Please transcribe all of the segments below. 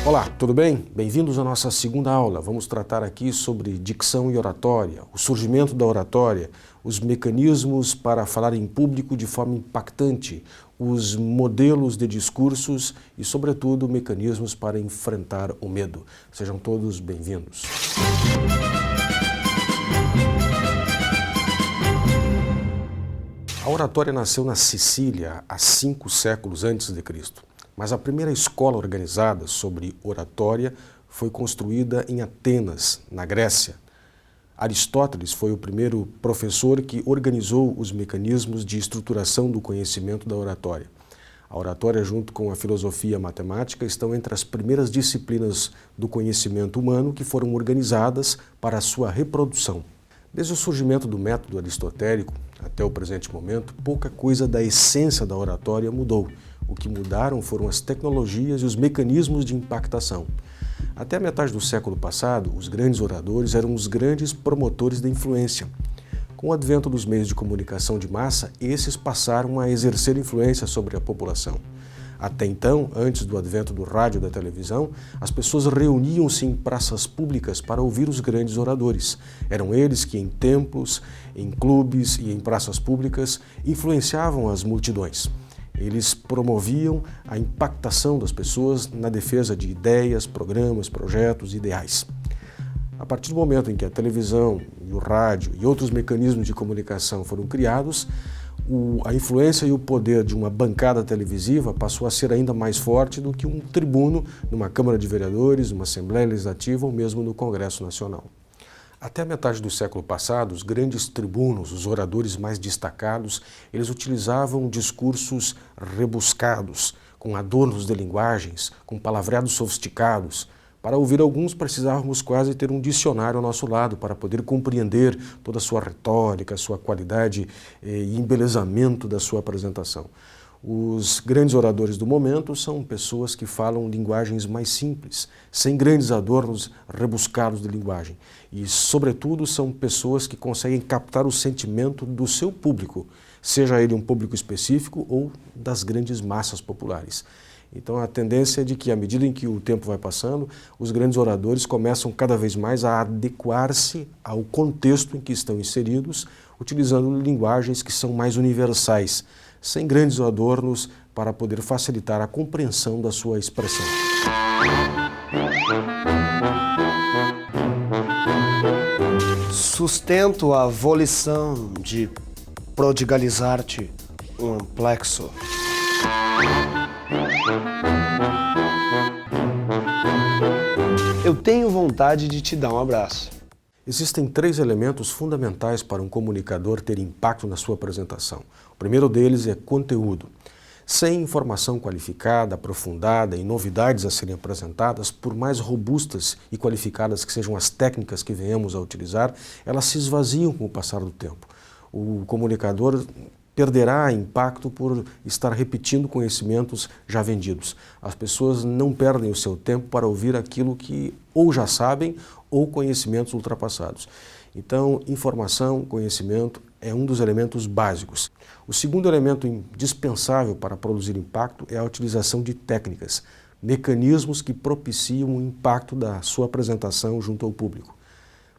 Olá, tudo bem? Bem-vindos à nossa segunda aula. Vamos tratar aqui sobre dicção e oratória, o surgimento da oratória, os mecanismos para falar em público de forma impactante, os modelos de discursos e, sobretudo, mecanismos para enfrentar o medo. Sejam todos bem-vindos. A oratória nasceu na Sicília há 5 séculos antes de Cristo. Mas a primeira escola organizada sobre oratória foi construída em Atenas, na Grécia. Aristóteles foi o primeiro professor que organizou os mecanismos de estruturação do conhecimento da oratória. A oratória, junto com a filosofia e a matemática, estão entre as primeiras disciplinas do conhecimento humano que foram organizadas para a sua reprodução. Desde o surgimento do método aristotélico até o presente momento, pouca coisa da essência da oratória mudou. O que mudaram foram as tecnologias e os mecanismos de impactação. Até a metade do século passado, os grandes oradores eram os grandes promotores da influência. Com o advento dos meios de comunicação de massa, esses passaram a exercer influência sobre a população. Até então, antes do advento do rádio e da televisão, as pessoas reuniam-se em praças públicas para ouvir os grandes oradores. Eram eles que em templos, em clubes e em praças públicas influenciavam as multidões. Eles promoviam a impactação das pessoas na defesa de ideias, programas, projetos, ideais. A partir do momento em que a televisão, e o rádio e outros mecanismos de comunicação foram criados, a influência e o poder de uma bancada televisiva passou a ser ainda mais forte do que um tribuno numa Câmara de Vereadores, numa Assembleia Legislativa ou mesmo no Congresso Nacional. Até a metade do século passado, os grandes tribunos, os oradores mais destacados, eles utilizavam discursos rebuscados, com adornos de linguagens, com palavreados sofisticados. Para ouvir alguns, precisávamos quase ter um dicionário ao nosso lado para poder compreender toda a sua retórica, a sua qualidade e embelezamento da sua apresentação. Os grandes oradores do momento são pessoas que falam linguagens mais simples, sem grandes adornos rebuscados de linguagem. E, sobretudo, são pessoas que conseguem captar o sentimento do seu público, seja ele um público específico ou das grandes massas populares. Então, a tendência é de que, à medida em que o tempo vai passando, os grandes oradores começam cada vez mais a adequar-se ao contexto em que estão inseridos, utilizando linguagens que são mais universais, sem grandes adornos para poder facilitar a compreensão da sua expressão. Sustento a volição de prodigalizar-te um amplexo. Eu tenho vontade de te dar um abraço. Existem 3 elementos fundamentais para um comunicador ter impacto na sua apresentação. O primeiro deles é conteúdo. Sem informação qualificada, aprofundada e novidades a serem apresentadas, por mais robustas e qualificadas que sejam as técnicas que venhamos a utilizar, elas se esvaziam com o passar do tempo. O comunicador perderá impacto por estar repetindo conhecimentos já vendidos. As pessoas não perdem o seu tempo para ouvir aquilo que ou já sabem ou conhecimentos ultrapassados. Então, informação, conhecimento é um dos elementos básicos. O segundo elemento indispensável para produzir impacto é a utilização de técnicas, mecanismos que propiciam o impacto da sua apresentação junto ao público.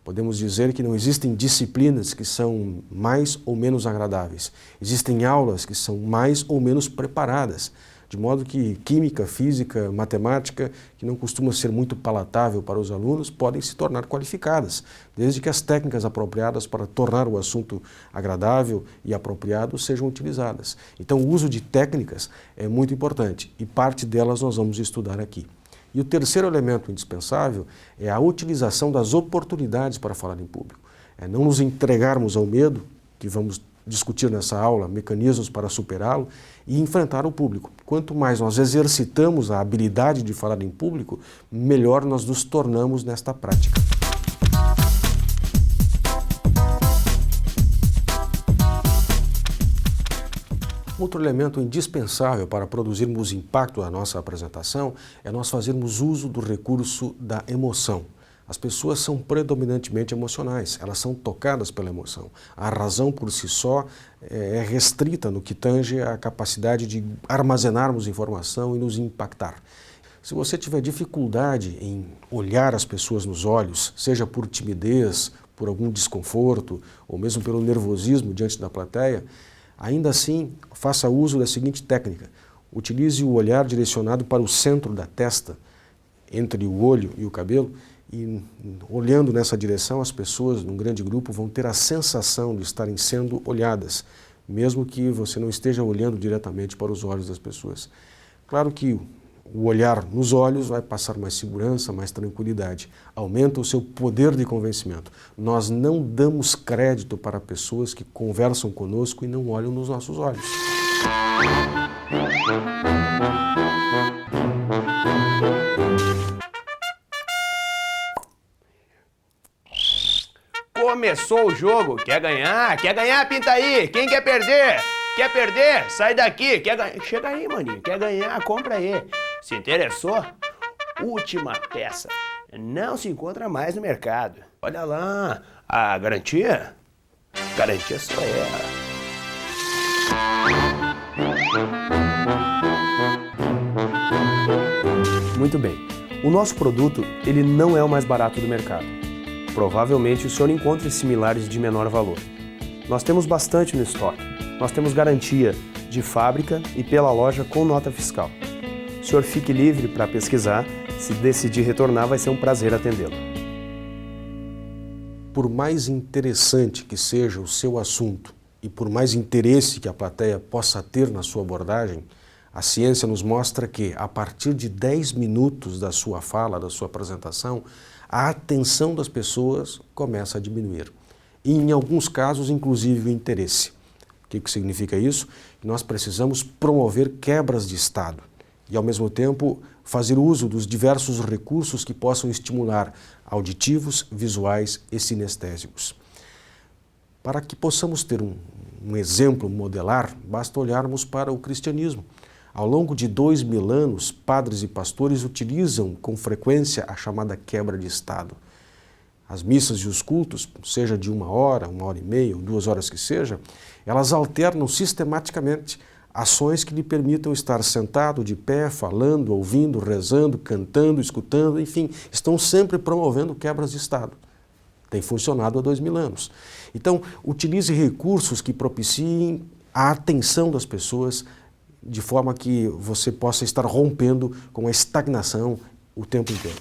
Podemos dizer que não existem disciplinas que são mais ou menos agradáveis. Existem aulas que são mais ou menos preparadas, de modo que química, física, matemática, que não costuma ser muito palatável para os alunos, podem se tornar qualificadas, desde que as técnicas apropriadas para tornar o assunto agradável e apropriado sejam utilizadas. Então, o uso de técnicas é muito importante e parte delas nós vamos estudar aqui. E o terceiro elemento indispensável é a utilização das oportunidades para falar em público. É não nos entregarmos ao medo, que vamos discutir nessa aula, mecanismos para superá-lo, e enfrentar o público. Quanto mais nós exercitamos a habilidade de falar em público, melhor nós nos tornamos nesta prática. Outro elemento indispensável para produzirmos impacto na nossa apresentação é nós fazermos uso do recurso da emoção. As pessoas são predominantemente emocionais, elas são tocadas pela emoção. A razão por si só é restrita no que tange à capacidade de armazenarmos informação e nos impactar. Se você tiver dificuldade em olhar as pessoas nos olhos, seja por timidez, por algum desconforto ou mesmo pelo nervosismo diante da plateia, ainda assim faça uso da seguinte técnica. Utilize o olhar direcionado para o centro da testa, entre o olho e o cabelo, e olhando nessa direção, as pessoas num grande grupo vão ter a sensação de estarem sendo olhadas, mesmo que você não esteja olhando diretamente para os olhos das pessoas. Claro que o olhar nos olhos vai passar mais segurança, mais tranquilidade, aumenta o seu poder de convencimento. Nós não damos crédito para pessoas que conversam conosco e não olham nos nossos olhos. Começou o jogo, quer ganhar, pinta aí, quem quer perder? Quer perder? Sai daqui, quer ganhar? Chega aí, maninho, quer ganhar, compra aí. Se interessou? Última peça, não se encontra mais no mercado. Olha lá, a garantia? Garantia só ela. Muito bem, o nosso produto, ele não é o mais barato do mercado. Provavelmente o senhor encontre similares de menor valor. Nós temos bastante no estoque. Nós temos garantia de fábrica e pela loja com nota fiscal. O senhor fique livre para pesquisar. Se decidir retornar, vai ser um prazer atendê-lo. Por mais interessante que seja o seu assunto e por mais interesse que a plateia possa ter na sua abordagem, a ciência nos mostra que, a partir de 10 minutos da sua fala, da sua apresentação, a atenção das pessoas começa a diminuir. E, em alguns casos, inclusive, o interesse. O que significa isso? Que nós precisamos promover quebras de estado e, ao mesmo tempo, fazer uso dos diversos recursos que possam estimular auditivos, visuais e sinestésicos. Para que possamos ter um exemplo modelar, basta olharmos para o cristianismo. Ao longo de 2000 anos, padres e pastores utilizam com frequência a chamada quebra de estado. As missas e os cultos, seja de 1 hora, 1h30 ou 2 horas que seja, elas alternam sistematicamente ações que lhe permitam estar sentado, de pé, falando, ouvindo, rezando, cantando, escutando, enfim, estão sempre promovendo quebras de estado. Tem funcionado há 2000 anos. Então, utilize recursos que propiciem a atenção das pessoas de forma que você possa estar rompendo com a estagnação o tempo inteiro.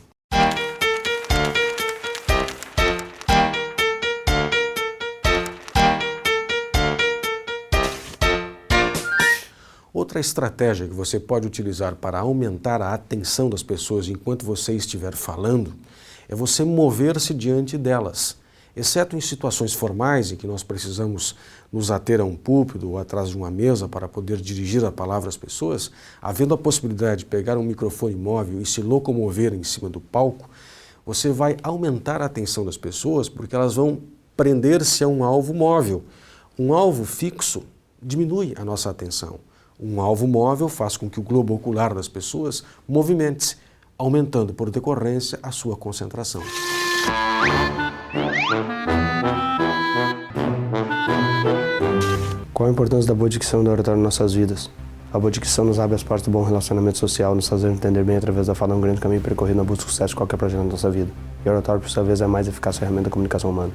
Outra estratégia que você pode utilizar para aumentar a atenção das pessoas enquanto você estiver falando é você mover-se diante delas. Exceto em situações formais em que nós precisamos nos ater a um púlpito ou atrás de uma mesa para poder dirigir a palavra às pessoas, havendo a possibilidade de pegar um microfone móvel e se locomover em cima do palco, você vai aumentar a atenção das pessoas porque elas vão prender-se a um alvo móvel. Um alvo fixo diminui a nossa atenção. Um alvo móvel faz com que o globo ocular das pessoas movimente-se, aumentando por decorrência a sua concentração. Qual a importância da boa dicção e da oratória em nossas vidas? A boa dicção nos abre as portas do bom relacionamento social, nos faz entender bem através da fala um grande caminho percorrido na busca do sucesso de qualquer projeto na nossa vida. E a oratória, por sua vez, é a mais eficaz ferramenta da comunicação humana.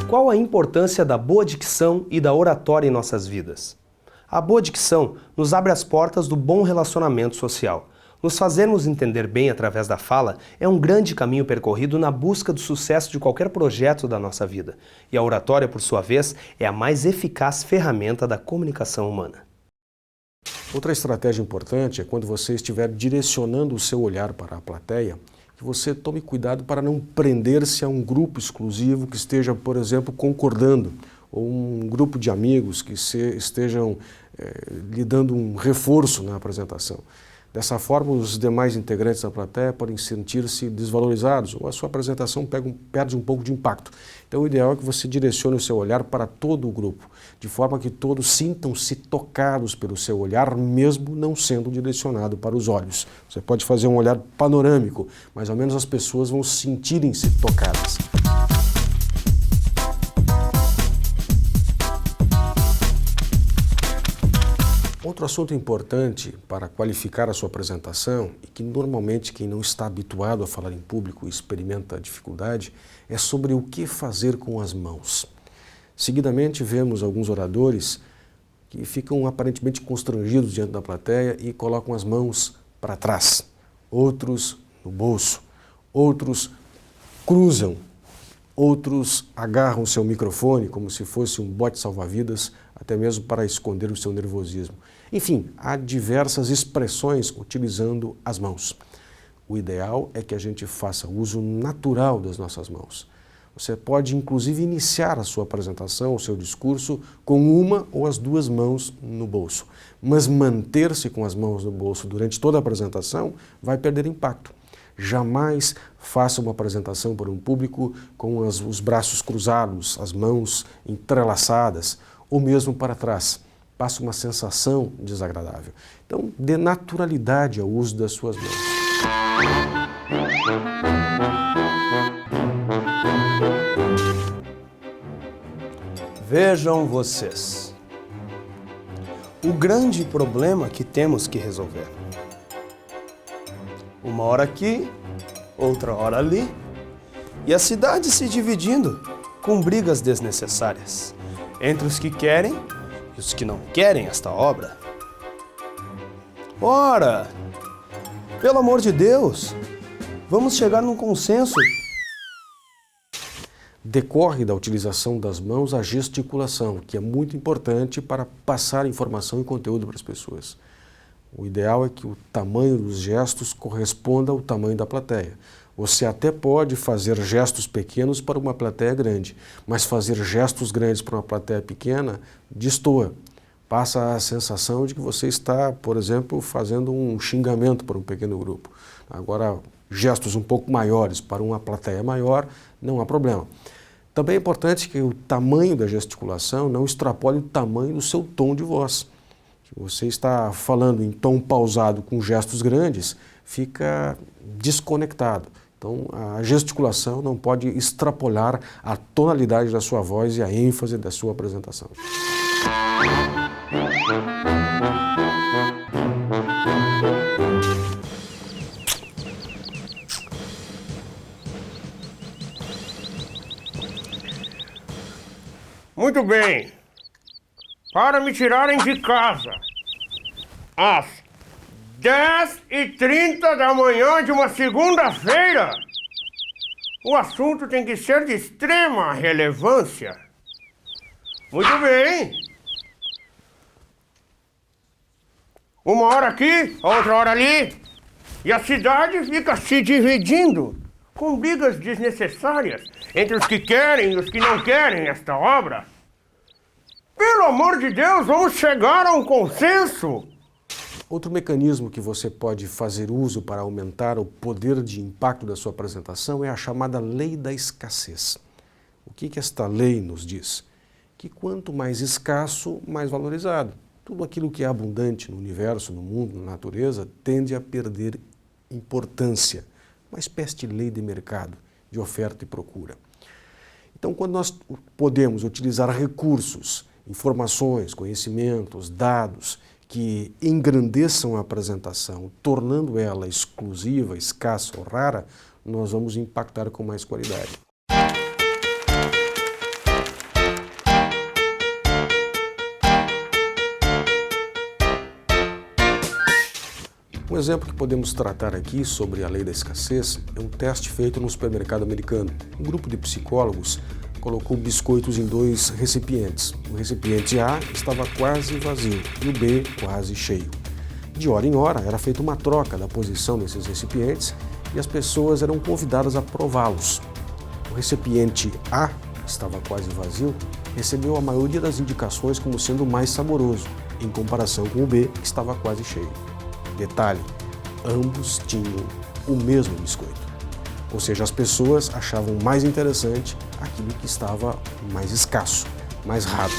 Qual a importância da boa dicção e da oratória em nossas vidas? A boa dicção nos abre as portas do bom relacionamento social. Nos fazermos entender bem através da fala é um grande caminho percorrido na busca do sucesso de qualquer projeto da nossa vida. E a oratória, por sua vez, é a mais eficaz ferramenta da comunicação humana. Outra estratégia importante é quando você estiver direcionando o seu olhar para a plateia, que você tome cuidado para não prender-se a um grupo exclusivo que esteja, por exemplo, concordando, ou um grupo de amigos que estejam lhe dando um reforço na apresentação. Dessa forma, os demais integrantes da plateia podem sentir-se desvalorizados ou a sua apresentação perde um pouco de impacto. Então, o ideal é que você direcione o seu olhar para todo o grupo, de forma que todos sintam-se tocados pelo seu olhar, mesmo não sendo direcionado para os olhos. Você pode fazer um olhar panorâmico, mas ao menos as pessoas vão sentirem-se tocadas. outro assunto importante para qualificar a sua apresentação, e que normalmente quem não está habituado a falar em público experimenta dificuldade, é sobre o que fazer com as mãos. Seguidamente, vemos alguns oradores que ficam aparentemente constrangidos diante da plateia e colocam as mãos para trás, outros no bolso, outros cruzam, outros agarram o seu microfone como se fosse um bote salva-vidas, até mesmo para esconder o seu nervosismo. Enfim, há diversas expressões utilizando as mãos. O ideal é que a gente faça uso natural das nossas mãos. Você pode, inclusive, iniciar a sua apresentação, o seu discurso, com uma ou as duas mãos no bolso. Mas manter-se com as mãos no bolso durante toda a apresentação vai perder impacto. Jamais faça uma apresentação para um público com os braços cruzados, as mãos entrelaçadas, ou mesmo para trás. Passa uma sensação desagradável. Então, dê naturalidade ao uso das suas mãos. Vejam vocês, o grande problema que temos que resolver. Uma hora aqui, outra hora ali, e a cidade se dividindo com brigas desnecessárias entre os que querem e os que não querem esta obra. Ora, pelo amor de Deus, vamos chegar num consenso. Decorre da utilização das mãos a gesticulação, que é muito importante para passar informação e conteúdo para as pessoas. O ideal é que o tamanho dos gestos corresponda ao tamanho da plateia. Você até pode fazer gestos pequenos para uma plateia grande, mas fazer gestos grandes para uma plateia pequena destoa. Passa a sensação de que você está, por exemplo, fazendo um xingamento para um pequeno grupo. Agora, gestos um pouco maiores para uma plateia maior, não há problema. Também é importante que o tamanho da gesticulação não extrapole o tamanho do seu tom de voz. Se você está falando em tom pausado com gestos grandes, fica desconectado. Então, a gesticulação não pode extrapolar a tonalidade da sua voz e a ênfase da sua apresentação. Muito bem. Para me tirarem de casa às 10h30 da manhã de uma segunda-feira, o assunto tem que ser de extrema relevância. Muito bem. Uma hora aqui, outra hora ali, e a cidade fica se dividindo com brigas desnecessárias entre os que querem e os que não querem esta obra. Pelo amor de Deus, vamos chegar a um consenso. Outro mecanismo que você pode fazer uso para aumentar o poder de impacto da sua apresentação é a chamada lei da escassez. O que esta lei nos diz? Que quanto mais escasso, mais valorizado. Tudo aquilo que é abundante no universo, no mundo, na natureza, tende a perder importância. Uma espécie de lei de mercado, de oferta e procura. Então, quando nós podemos utilizar recursos, informações, conhecimentos, dados que engrandeçam a apresentação, tornando ela exclusiva, escassa ou rara, nós vamos impactar com mais qualidade. Um exemplo que podemos tratar aqui sobre a lei da escassez é um teste feito no supermercado americano. Um grupo de psicólogos colocou biscoitos em 2 recipientes. O recipiente A estava quase vazio e o B quase cheio. De hora em hora era feita uma troca da posição desses recipientes e as pessoas eram convidadas a prová-los. O recipiente A, que estava quase vazio, recebeu a maioria das indicações como sendo mais saboroso, em comparação com o B, que estava quase cheio. Detalhe, ambos tinham o mesmo biscoito. Ou seja, as pessoas achavam mais interessante aquilo que estava mais escasso, mais raro.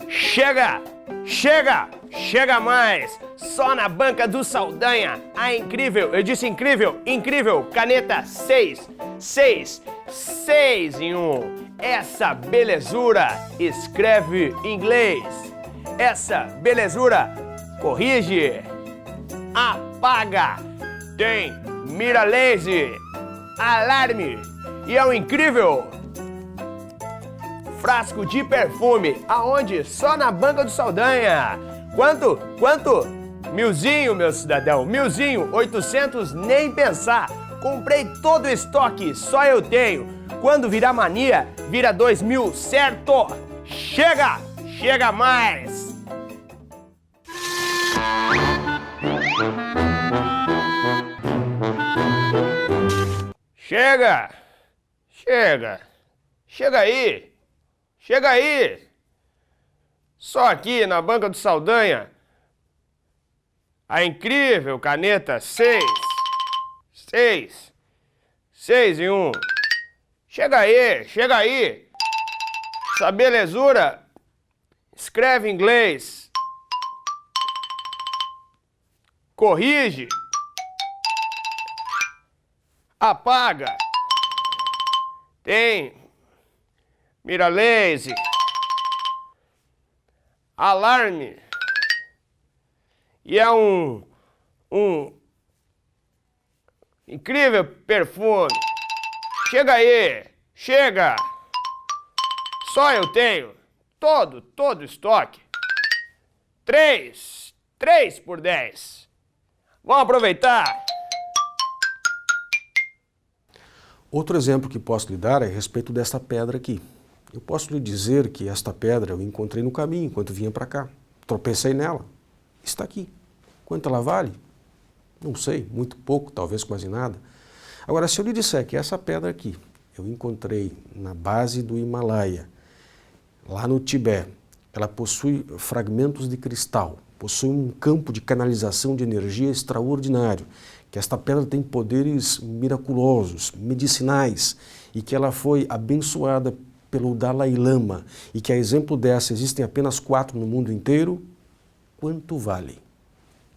Chega! Chega! Chega mais! Só na banca do Saldanha, a incrível, eu disse incrível, incrível, caneta 6 em 1. Essa belezura escreve inglês. Essa belezura corrige. Apaga. Tem mira laser. Alarme. E é um incrível frasco de perfume. Aonde? Só na Banca do Saldanha. Quanto? Milzinho, meu cidadão. Milzinho, 800 nem pensar. Comprei todo o estoque, só eu tenho. Quando virar mania, vira 2.000, certo? Chega! Chega mais! Chega! Chega! Chega aí! Chega aí! Só aqui na Banca do Saldanha, a incrível caneta 6 em 1. Chega aí, chega aí. Essa belezura escreve inglês. Corrige. Apaga. Tem mira laser. Alarme. E é um incrível perfume. Chega aí, chega. Só eu tenho todo estoque. 3 por 10. Vamos aproveitar. Outro exemplo que posso lhe dar é a respeito desta pedra aqui. Eu posso lhe dizer que esta pedra eu encontrei no caminho enquanto vinha para cá. Tropecei nela. Está aqui. Quanto ela vale? Não sei, muito pouco, talvez quase nada. Agora, se eu lhe disser que essa pedra aqui eu encontrei na base do Himalaia, lá no Tibete, ela possui fragmentos de cristal, possui um campo de canalização de energia extraordinário, que esta pedra tem poderes miraculosos, medicinais, e que ela foi abençoada pelo Dalai Lama, e que a exemplo dessa existem apenas 4 no mundo inteiro, quanto vale?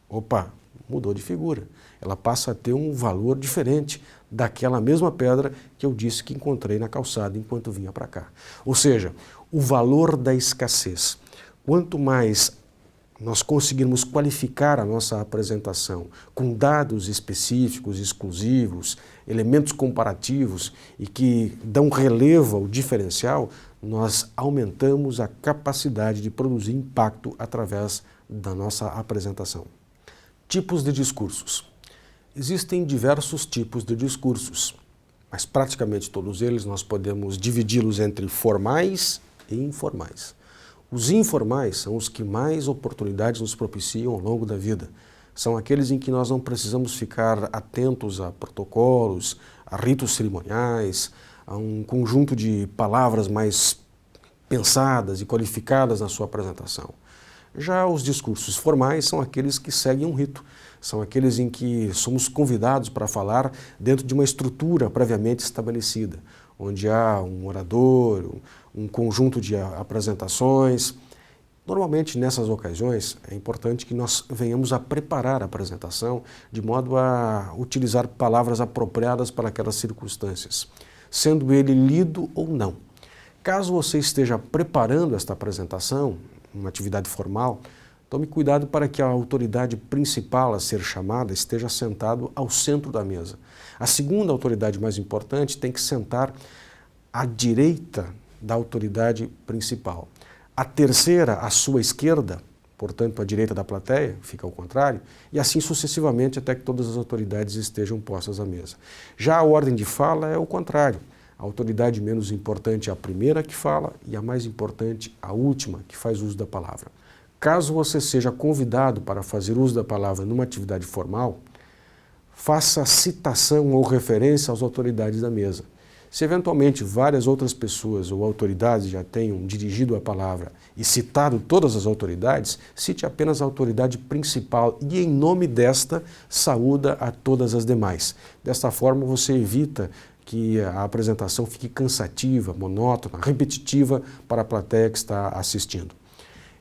Opa, mudou de figura. Ela passa a ter um valor diferente daquela mesma pedra que eu disse que encontrei na calçada enquanto vinha para cá. Ou seja, o valor da escassez. Quanto mais nós conseguirmos qualificar a nossa apresentação com dados específicos, exclusivos, elementos comparativos e que dão relevo ao diferencial, nós aumentamos a capacidade de produzir impacto através da nossa apresentação. Tipos de discursos. Existem diversos tipos de discursos, mas praticamente todos eles nós podemos dividi-los entre formais e informais. Os informais são os que mais oportunidades nos propiciam ao longo da vida. São aqueles em que nós não precisamos ficar atentos a protocolos, a ritos cerimoniais, a um conjunto de palavras mais pensadas e qualificadas na sua apresentação. Já os discursos formais são aqueles que seguem um rito, são aqueles em que somos convidados para falar dentro de uma estrutura previamente estabelecida, onde há um orador, um conjunto de apresentações. Normalmente, nessas ocasiões, é importante que nós venhamos a preparar a apresentação de modo a utilizar palavras apropriadas para aquelas circunstâncias, sendo ele lido ou não. Caso você esteja preparando esta apresentação, uma atividade formal, tome cuidado para que a autoridade principal a ser chamada esteja sentado ao centro da mesa. A segunda autoridade mais importante tem que sentar à direita da autoridade principal. A terceira, à sua esquerda, portanto, à direita da plateia, fica ao contrário, e assim sucessivamente até que todas as autoridades estejam postas à mesa. Já a ordem de fala é o contrário. A autoridade menos importante é a primeira que fala e a mais importante a última que faz uso da palavra. Caso você seja convidado para fazer uso da palavra numa atividade formal, faça citação ou referência às autoridades da mesa. Se eventualmente várias outras pessoas ou autoridades já tenham dirigido a palavra e citado todas as autoridades, cite apenas a autoridade principal e, em nome desta, saúda a todas as demais. Desta forma, você evita que a apresentação fique cansativa, monótona, repetitiva para a plateia que está assistindo.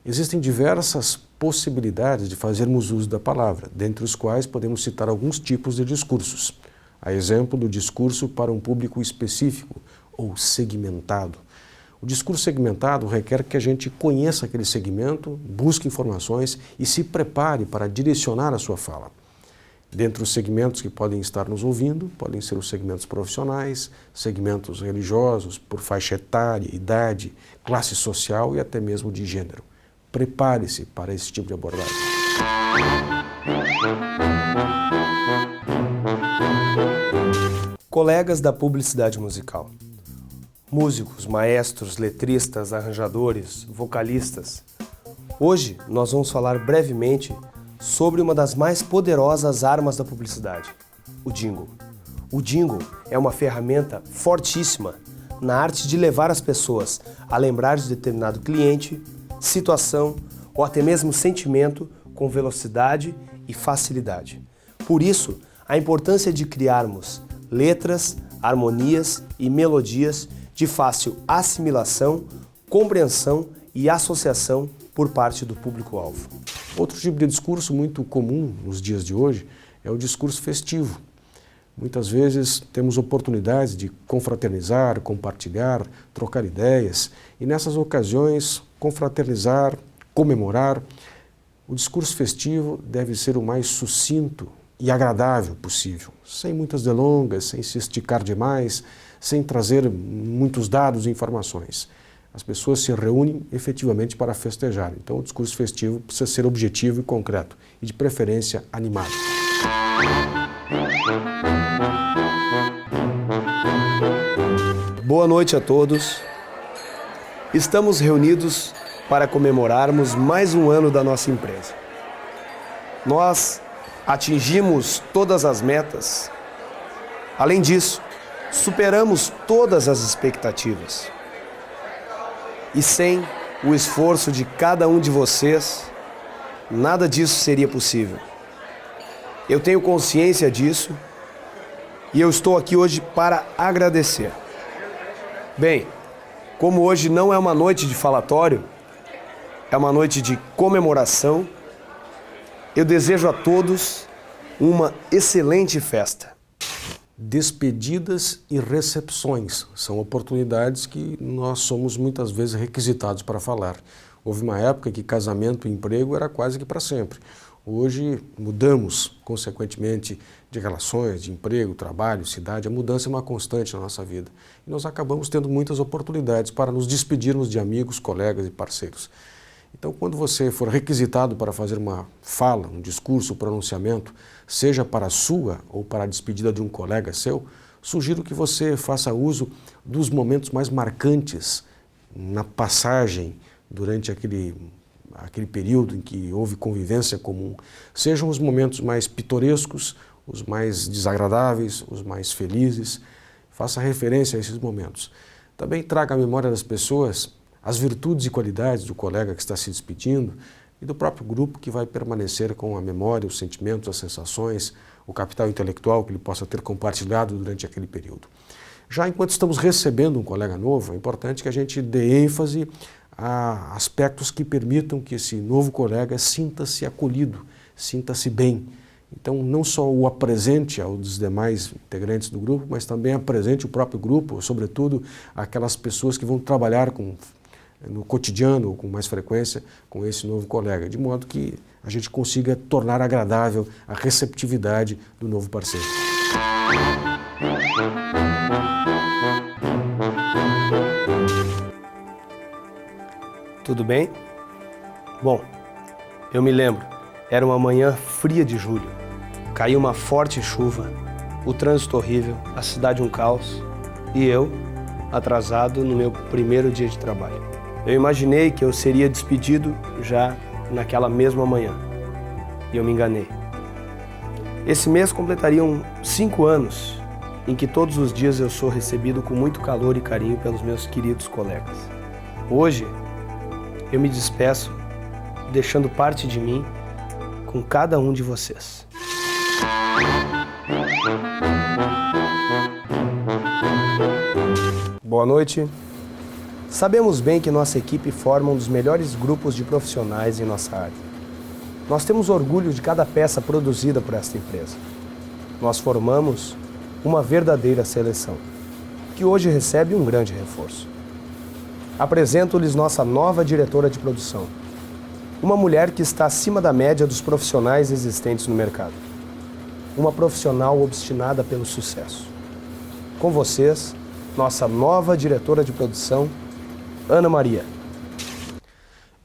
Existem diversas possibilidades de fazermos uso da palavra, dentre os quais podemos citar alguns tipos de discursos. A exemplo do discurso para um público específico ou segmentado. O discurso segmentado requer que a gente conheça aquele segmento, busque informações e se prepare para direcionar a sua fala. Dentre os segmentos que podem estar nos ouvindo, podem ser os segmentos profissionais, segmentos religiosos, por faixa etária, idade, classe social e até mesmo de gênero. Prepare-se para esse tipo de abordagem. Colegas da publicidade musical. Músicos, maestros, letristas, arranjadores, vocalistas. Hoje nós vamos falar brevemente sobre uma das mais poderosas armas da publicidade, o jingle. O jingle é uma ferramenta fortíssima na arte de levar as pessoas a lembrar de determinado cliente, situação ou até mesmo sentimento com velocidade e facilidade. Por isso, a importância de criarmos letras, harmonias e melodias de fácil assimilação, compreensão e associação por parte do público-alvo. Outro tipo de discurso muito comum nos dias de hoje é o discurso festivo. Muitas vezes temos oportunidades de confraternizar, compartilhar, trocar ideias e nessas ocasiões confraternizar, comemorar. O discurso festivo deve ser o mais sucinto e agradável possível, sem muitas delongas, sem se esticar demais, sem trazer muitos dados e informações. As pessoas se reúnem efetivamente para festejar. Então o discurso festivo precisa ser objetivo e concreto e de preferência animado. Boa noite a todos. Estamos reunidos para comemorarmos mais um ano da nossa empresa. Nós atingimos todas as metas. Além disso, superamos todas as expectativas. E sem o esforço de cada um de vocês, nada disso seria possível. Eu tenho consciência disso e eu estou aqui hoje para agradecer. Bem, como hoje não é uma noite de falatório, é uma noite de comemoração, eu desejo a todos uma excelente festa. Despedidas e recepções são oportunidades que nós somos muitas vezes requisitados para falar. Houve uma época que casamento e emprego era quase que para sempre. Hoje mudamos, consequentemente, de relações, de emprego, trabalho, cidade. A mudança é uma constante na nossa vida. E nós acabamos tendo muitas oportunidades para nos despedirmos de amigos, colegas e parceiros. Então, quando você for requisitado para fazer uma fala, um discurso, um pronunciamento, seja para a sua ou para a despedida de um colega seu, sugiro que você faça uso dos momentos mais marcantes na passagem durante aquele período em que houve convivência comum. Sejam os momentos mais pitorescos, os mais desagradáveis, os mais felizes. Faça referência a esses momentos. Também traga à memória das pessoas as virtudes e qualidades do colega que está se despedindo e do próprio grupo que vai permanecer com a memória, os sentimentos, as sensações, o capital intelectual que ele possa ter compartilhado durante aquele período. Já enquanto estamos recebendo um colega novo, é importante que a gente dê ênfase a aspectos que permitam que esse novo colega sinta-se acolhido, sinta-se bem. Então, não só o apresente aos demais integrantes do grupo, mas também apresente o próprio grupo, sobretudo aquelas pessoas que vão trabalhar no cotidiano ou com mais frequência com esse novo colega, de modo que a gente consiga tornar agradável a receptividade do novo parceiro. Tudo bem? Bom, eu me lembro, era uma manhã fria de julho, caiu uma forte chuva, o trânsito horrível, a cidade um caos e eu, atrasado no meu primeiro dia de trabalho. Eu imaginei que eu seria despedido já naquela mesma manhã e eu me enganei. Esse mês completariam 5 anos em que todos os dias eu sou recebido com muito calor e carinho pelos meus queridos colegas. Hoje, eu me despeço, deixando parte de mim com cada um de vocês. Boa noite. Sabemos bem que nossa equipe forma um dos melhores grupos de profissionais em nossa área. Nós temos orgulho de cada peça produzida por esta empresa. Nós formamos uma verdadeira seleção, que hoje recebe um grande reforço. Apresento-lhes nossa nova diretora de produção. Uma mulher que está acima da média dos profissionais existentes no mercado. Uma profissional obstinada pelo sucesso. Com vocês, nossa nova diretora de produção, Ana Maria.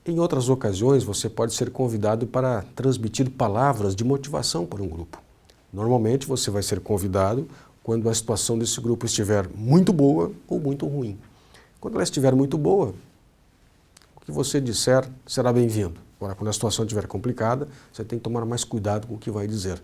Em outras ocasiões, você pode ser convidado para transmitir palavras de motivação para um grupo. Normalmente, você vai ser convidado quando a situação desse grupo estiver muito boa ou muito ruim. Quando ela estiver muito boa, o que você disser será bem-vindo. Agora, quando a situação estiver complicada, você tem que tomar mais cuidado com o que vai dizer.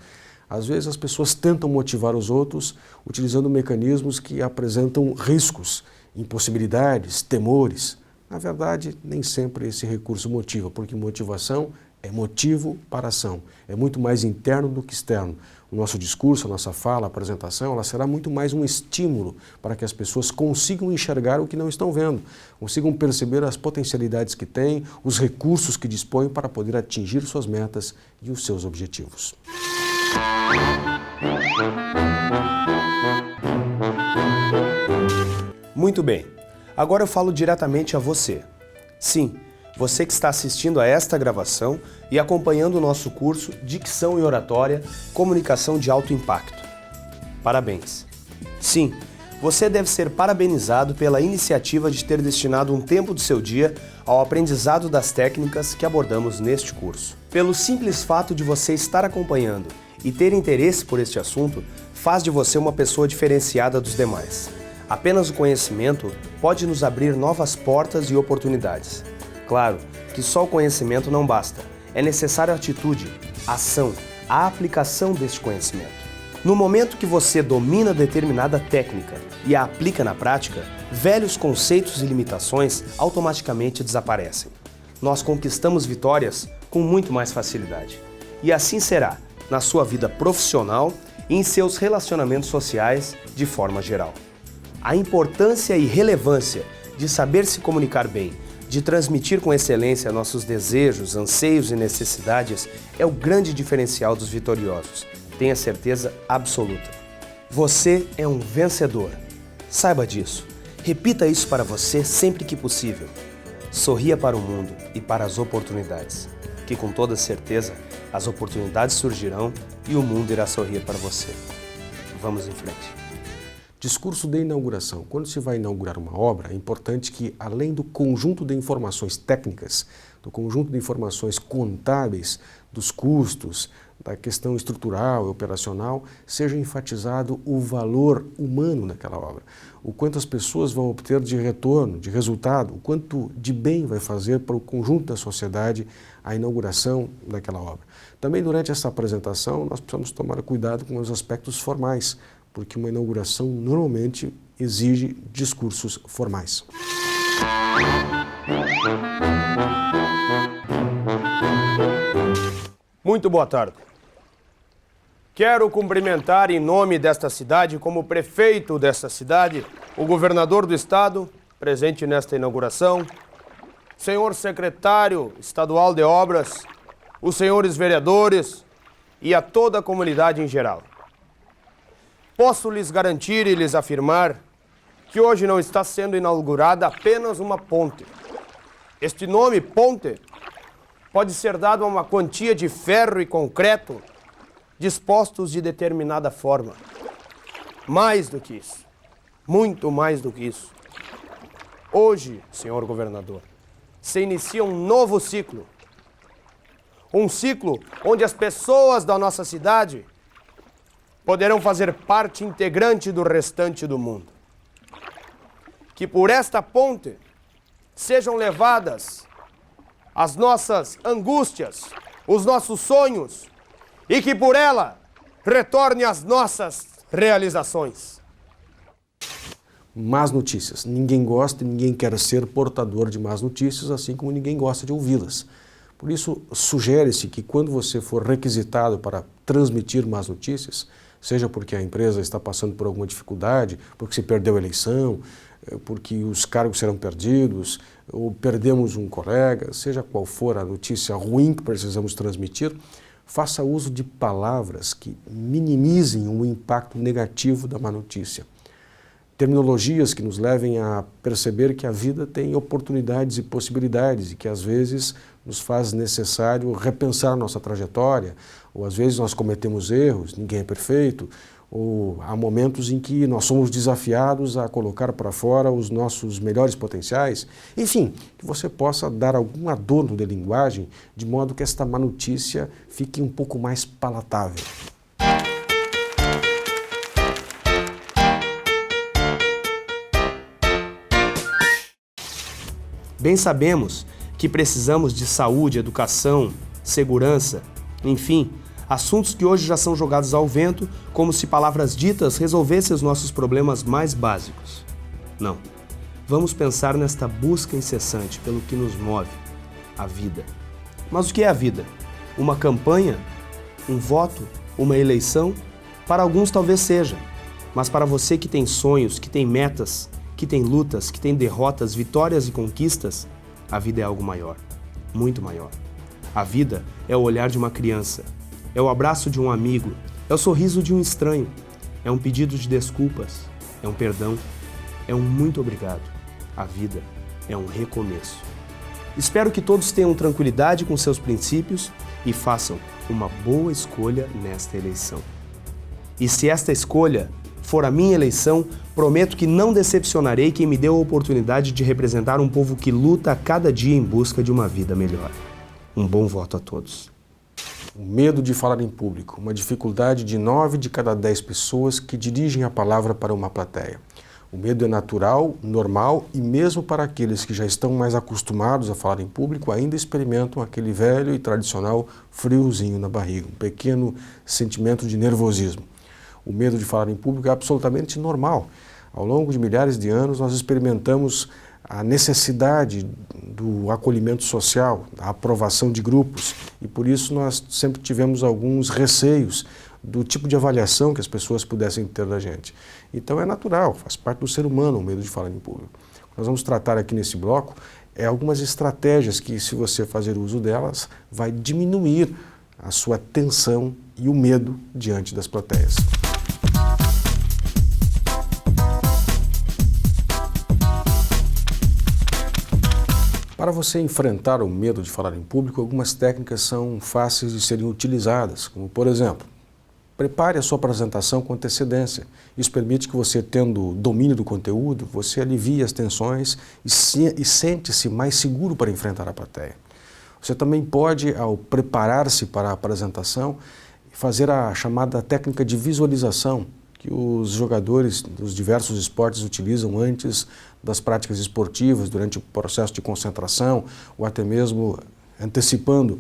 Às vezes, as pessoas tentam motivar os outros utilizando mecanismos que apresentam riscos, impossibilidades, temores. Na verdade, nem sempre esse recurso motiva, porque motivação é motivo para ação. É muito mais interno do que externo. O nosso discurso, a nossa fala, a apresentação, ela será muito mais um estímulo para que as pessoas consigam enxergar o que não estão vendo, consigam perceber as potencialidades que têm, os recursos que dispõem para poder atingir suas metas e os seus objetivos. Muito bem. Agora eu falo diretamente a você. Sim, você que está assistindo a esta gravação e acompanhando o nosso curso Dicção e Oratória, Comunicação de Alto Impacto. Parabéns! Sim, você deve ser parabenizado pela iniciativa de ter destinado um tempo do seu dia ao aprendizado das técnicas que abordamos neste curso. Pelo simples fato de você estar acompanhando e ter interesse por este assunto, faz de você uma pessoa diferenciada dos demais. Apenas o conhecimento pode nos abrir novas portas e oportunidades. Claro que só o conhecimento não basta. É necessária a atitude, a ação, a aplicação deste conhecimento. No momento que você domina determinada técnica e a aplica na prática, velhos conceitos e limitações automaticamente desaparecem. Nós conquistamos vitórias com muito mais facilidade. E assim será na sua vida profissional e em seus relacionamentos sociais de forma geral. A importância e relevância de saber se comunicar bem, de transmitir com excelência nossos desejos, anseios e necessidades é o grande diferencial dos vitoriosos. Tenha certeza absoluta. Você é um vencedor. Saiba disso. Repita isso para você sempre que possível. Sorria para o mundo e para as oportunidades, que com toda certeza as oportunidades surgirão e o mundo irá sorrir para você. Vamos em frente. Discurso de inauguração. Quando se vai inaugurar uma obra, é importante que, além do conjunto de informações técnicas, do conjunto de informações contábeis, dos custos, da questão estrutural e operacional, seja enfatizado o valor humano daquela obra. O quanto as pessoas vão obter de retorno, de resultado, o quanto de bem vai fazer para o conjunto da sociedade a inauguração daquela obra. Também durante essa apresentação, nós precisamos tomar cuidado com os aspectos formais, porque uma inauguração normalmente exige discursos formais. Muito boa tarde. Quero cumprimentar em nome desta cidade, como prefeito desta cidade, o governador do estado, presente nesta inauguração, senhor secretário estadual de obras, os senhores vereadores e a toda a comunidade em geral. Posso lhes garantir e lhes afirmar que hoje não está sendo inaugurada apenas uma ponte. Este nome, ponte, pode ser dado a uma quantia de ferro e concreto dispostos de determinada forma. Mais do que isso, muito mais do que isso. Hoje, senhor governador, se inicia um novo ciclo. Um ciclo onde as pessoas da nossa cidade poderão fazer parte integrante do restante do mundo. Que por esta ponte sejam levadas as nossas angústias, os nossos sonhos, e que por ela retorne as nossas realizações. Más notícias. Ninguém gosta e ninguém quer ser portador de más notícias, assim como ninguém gosta de ouvi-las. Por isso, sugere-se que quando você for requisitado para transmitir más notícias, seja porque a empresa está passando por alguma dificuldade, porque se perdeu a eleição, porque os cargos serão perdidos, ou perdemos um colega, seja qual for a notícia ruim que precisamos transmitir, faça uso de palavras que minimizem o impacto negativo da má notícia. terminologias que nos levem a perceber que a vida tem oportunidades e possibilidades e que às vezes nos faz necessário repensar a nossa trajetória, ou às vezes nós cometemos erros, ninguém é perfeito, ou há momentos em que nós somos desafiados a colocar para fora os nossos melhores potenciais. Enfim, que você possa dar algum adorno de linguagem de modo que esta má notícia fique um pouco mais palatável. Bem sabemos que precisamos de saúde, educação, segurança, enfim, assuntos que hoje já são jogados ao vento como se palavras ditas resolvessem os nossos problemas mais básicos. Não. Vamos pensar nesta busca incessante pelo que nos move, a vida. Mas o que é a vida? Uma campanha? Um voto? Uma eleição? Para alguns talvez seja, mas para você que tem sonhos, que tem metas, que tem lutas, que tem derrotas, vitórias e conquistas, a vida é algo maior, muito maior. A vida é o olhar de uma criança, é o abraço de um amigo, é o sorriso de um estranho, é um pedido de desculpas, é um perdão, é um muito obrigado. A vida é um recomeço. Espero que todos tenham tranquilidade com seus princípios e façam uma boa escolha nesta eleição. E se esta escolha for a minha eleição, prometo que não decepcionarei quem me deu a oportunidade de representar um povo que luta a cada dia em busca de uma vida melhor. Um bom voto a todos. O medo de falar em público, uma dificuldade de 9 de cada 10 pessoas que dirigem a palavra para uma plateia. O medo é natural, normal e mesmo para aqueles que já estão mais acostumados a falar em público ainda experimentam aquele velho e tradicional friozinho na barriga, um pequeno sentimento de nervosismo. O medo de falar em público é absolutamente normal. Ao longo de milhares de anos, nós experimentamos a necessidade do acolhimento social, da aprovação de grupos, e por isso nós sempre tivemos alguns receios do tipo de avaliação que as pessoas pudessem ter da gente. Então é natural, faz parte do ser humano o medo de falar em público. O que nós vamos tratar aqui nesse bloco é algumas estratégias que, se você fazer uso delas, vai diminuir a sua tensão e o medo diante das plateias. Para você enfrentar o medo de falar em público, algumas técnicas são fáceis de serem utilizadas, como por exemplo, prepare a sua apresentação com antecedência. Isso permite que você, tendo domínio do conteúdo, você alivie as tensões e sente-se mais seguro para enfrentar a plateia. Você também pode, ao preparar-se para a apresentação, fazer a chamada técnica de visualização, que os jogadores dos diversos esportes utilizam antes das práticas esportivas, durante o processo de concentração, ou até mesmo antecipando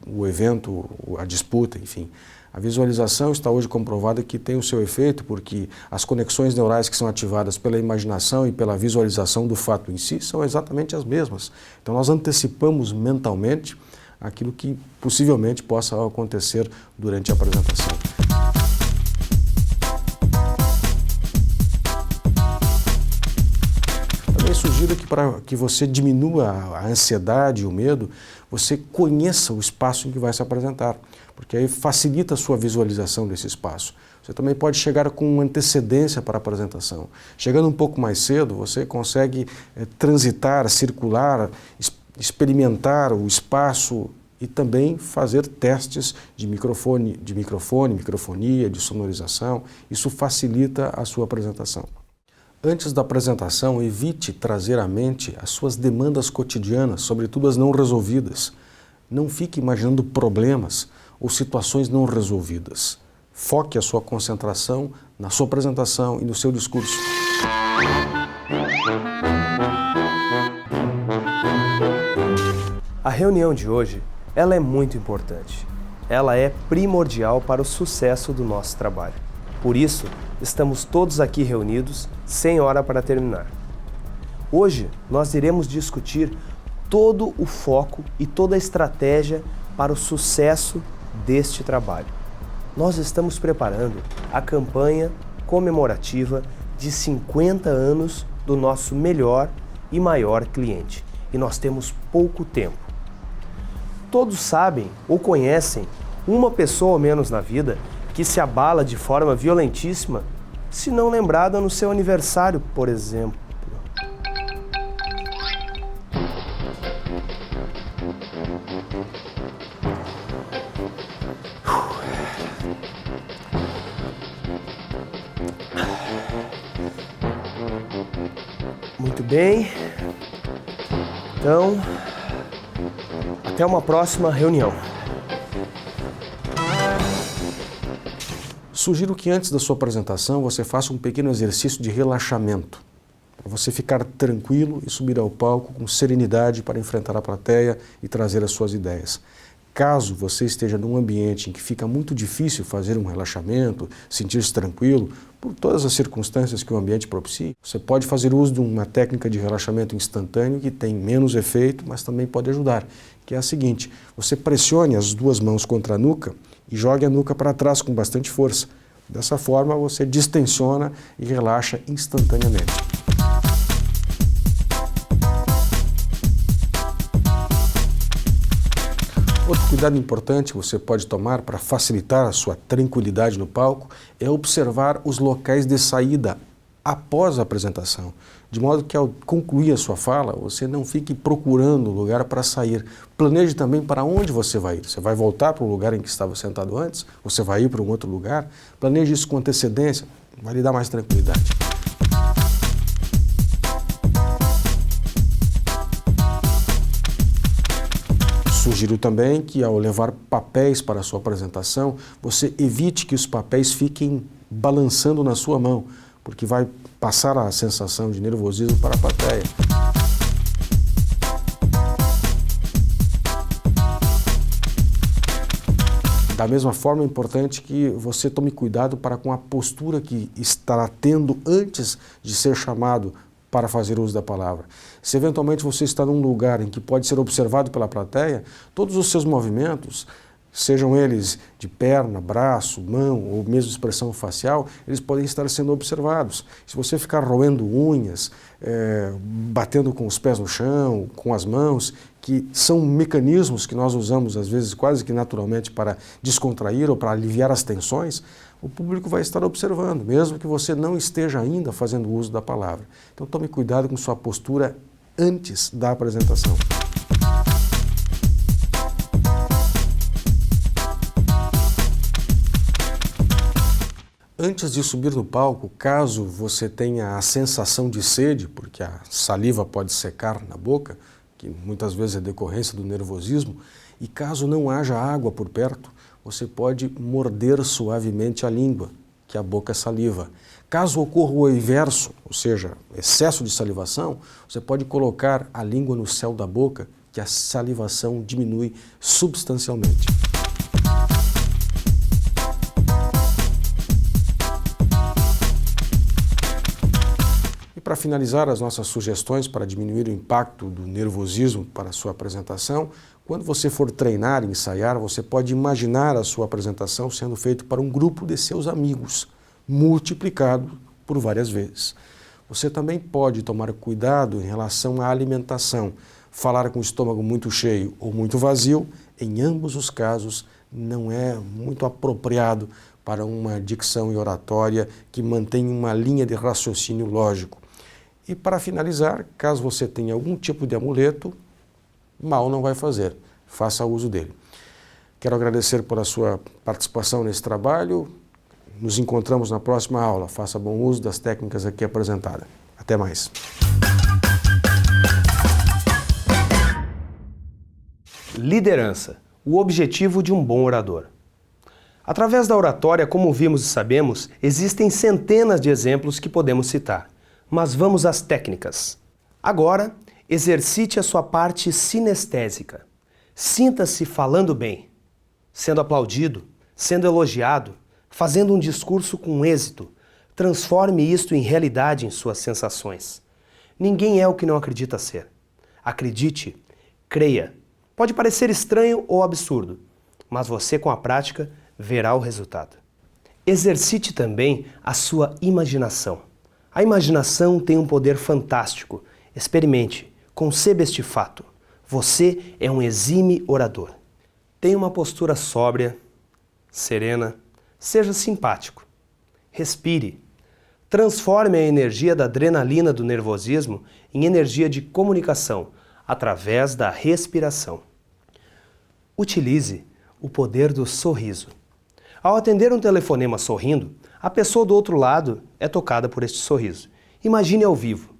o evento, a disputa, enfim. A visualização está hoje comprovada que tem o seu efeito, porque as conexões neurais que são ativadas pela imaginação e pela visualização do fato em si são exatamente as mesmas. Então nós antecipamos mentalmente aquilo que possivelmente possa acontecer durante a apresentação. Também sugiro que, para que você diminua a ansiedade e o medo, você conheça o espaço em que vai se apresentar, porque aí facilita a sua visualização desse espaço. Você também pode chegar com antecedência para a apresentação. Chegando um pouco mais cedo, você consegue transitar, circular, experimentar o espaço e também fazer testes de microfonia, de sonorização. Isso facilita a sua apresentação. Antes da apresentação, evite trazer à mente as suas demandas cotidianas, sobretudo as não resolvidas. Não fique imaginando problemas ou situações não resolvidas. Foque a sua concentração na sua apresentação e no seu discurso. A reunião de hoje, ela é muito importante. Ela é primordial para o sucesso do nosso trabalho. Por isso, estamos todos aqui reunidos, sem hora para terminar. Hoje, nós iremos discutir todo o foco e toda a estratégia para o sucesso deste trabalho. Nós estamos preparando a campanha comemorativa de 50 anos do nosso melhor e maior cliente. E nós temos pouco tempo. Todos sabem ou conhecem uma pessoa ou menos na vida que se abala de forma violentíssima se não lembrada no seu aniversário, por exemplo. Muito bem. Então, até uma próxima reunião. Sugiro que antes da sua apresentação você faça um pequeno exercício de relaxamento, para você ficar tranquilo e subir ao palco com serenidade para enfrentar a plateia e trazer as suas ideias. Caso você esteja num ambiente em que fica muito difícil fazer um relaxamento, sentir-se tranquilo, por todas as circunstâncias que o ambiente propicia, você pode fazer uso de uma técnica de relaxamento instantâneo que tem menos efeito, mas também pode ajudar, que é a seguinte: você pressione as duas mãos contra a nuca e jogue a nuca para trás com bastante força. Dessa forma você distensiona e relaxa instantaneamente. Outro cuidado importante que você pode tomar para facilitar a sua tranquilidade no palco é observar os locais de saída após a apresentação, de modo que ao concluir a sua fala, você não fique procurando lugar para sair. Planeje também para onde você vai ir. Você vai voltar para o lugar em que estava sentado antes? Você vai ir para um outro lugar? Planeje isso com antecedência, vai lhe dar mais tranquilidade. Sugiro também que, ao levar papéis para a sua apresentação, você evite que os papéis fiquem balançando na sua mão, porque vai passar a sensação de nervosismo para a plateia. Da mesma forma, é importante que você tome cuidado para com a postura que estará tendo antes de ser chamado para fazer uso da palavra. Se eventualmente você está num lugar em que pode ser observado pela plateia, todos os seus movimentos, sejam eles de perna, braço, mão ou mesmo expressão facial, eles podem estar sendo observados. Se você ficar roendo unhas, batendo com os pés no chão, com as mãos, que são mecanismos que nós usamos às vezes quase que naturalmente para descontrair ou para aliviar as tensões, o público vai estar observando, mesmo que você não esteja ainda fazendo uso da palavra. Então tome cuidado com sua postura antes da apresentação. Antes de subir no palco, caso você tenha a sensação de sede, porque a saliva pode secar na boca, que muitas vezes é decorrência do nervosismo, e caso não haja água por perto, você pode morder suavemente a língua, que a boca é saliva. Caso ocorra o inverso, ou seja, excesso de salivação, você pode colocar a língua no céu da boca, que a salivação diminui substancialmente. E para finalizar as nossas sugestões para diminuir o impacto do nervosismo para a sua apresentação, quando você for treinar e ensaiar, você pode imaginar a sua apresentação sendo feita para um grupo de seus amigos, multiplicado por várias vezes. Você também pode tomar cuidado em relação à alimentação. Falar com o estômago muito cheio ou muito vazio, em ambos os casos, não é muito apropriado para uma dicção e oratória que mantém uma linha de raciocínio lógico. E para finalizar, caso você tenha algum tipo de amuleto, mal não vai fazer, faça uso dele. Quero agradecer por a sua participação nesse trabalho. Nos encontramos na próxima aula. Faça bom uso das técnicas aqui apresentadas. Até mais. Liderança, o objetivo de um bom orador. Através da oratória, como vimos e sabemos, existem centenas de exemplos que podemos citar. Mas vamos às técnicas. Agora, exercite a sua parte sinestésica. Sinta-se falando bem, sendo aplaudido, sendo elogiado, fazendo um discurso com êxito. Transforme isto em realidade em suas sensações. Ninguém é o que não acredita ser. Acredite, creia. Pode parecer estranho ou absurdo, mas você com a prática verá o resultado. Exercite também a sua imaginação. A imaginação tem um poder fantástico. Experimente, conceba este fato. Você é um exímio orador. Tenha uma postura sóbria, serena, seja simpático. Respire. Transforme a energia da adrenalina do nervosismo em energia de comunicação, através da respiração. Utilize o poder do sorriso. Ao atender um telefonema sorrindo, a pessoa do outro lado é tocada por este sorriso. Imagine ao vivo.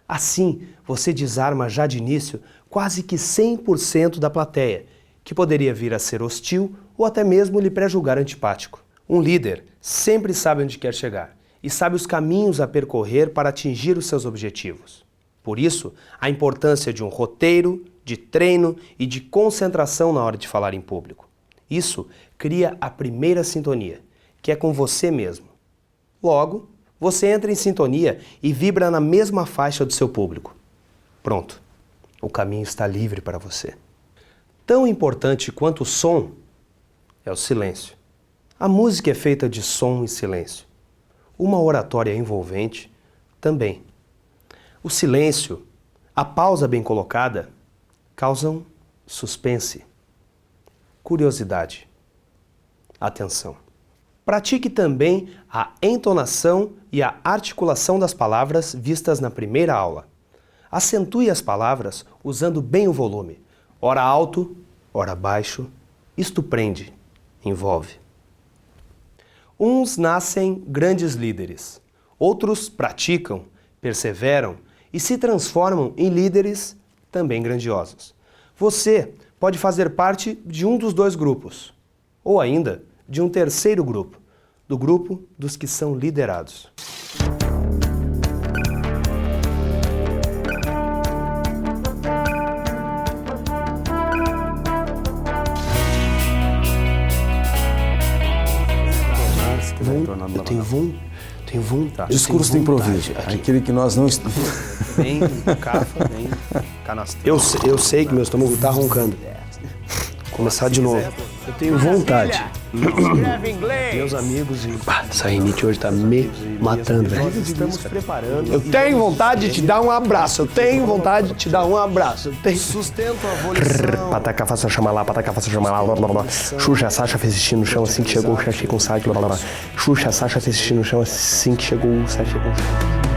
Assim, você desarma já de início quase que 100% da plateia, que poderia vir a ser hostil ou até mesmo lhe pré-julgar antipático. Um líder sempre sabe onde quer chegar e sabe os caminhos a percorrer para atingir os seus objetivos. Por isso, a importância de um roteiro, de treino e de concentração na hora de falar em público. Isso cria a primeira sintonia, que é com você mesmo. Logo, você entra em sintonia e vibra na mesma faixa do seu público. Pronto, o caminho está livre para você. Tão importante quanto o som é o silêncio. A música é feita de som e silêncio. Uma oratória envolvente também. O silêncio, a pausa bem colocada, causam suspense, curiosidade, atenção. Pratique também a entonação e a articulação das palavras vistas na primeira aula. Acentue as palavras usando bem o volume, ora alto, ora baixo. Isto prende, envolve. Uns nascem grandes líderes, outros praticam, perseveram e se transformam em líderes também grandiosos. Você pode fazer parte de um dos dois grupos, ou ainda de um terceiro grupo, do grupo dos que são liderados. Eu tenho vontade. Discurso de improviso. Aquele que nós não estamos. Bem cafa, bem canastrão. Eu sei que meu estômago tá roncando. Começar de novo. Eu tenho vontade. Meus amigos e... essa rinite hoje tá me matando, velho. Nós estamos preparando. Eu tenho vontade de te dar um abraço. Eu tenho vontade de te dar um abraço. Eu tenho... Sustento a volição. Pataca, faça chamar lá, pataca, faça chamar lá, blá, blá, blá. Xuxa, a Sasha fez xixi no chão assim que chegou o Xaxi com saque, blá, blá, blá. Xuxa, a Sasha fez xixi no chão assim que chegou o Xaxi com saque.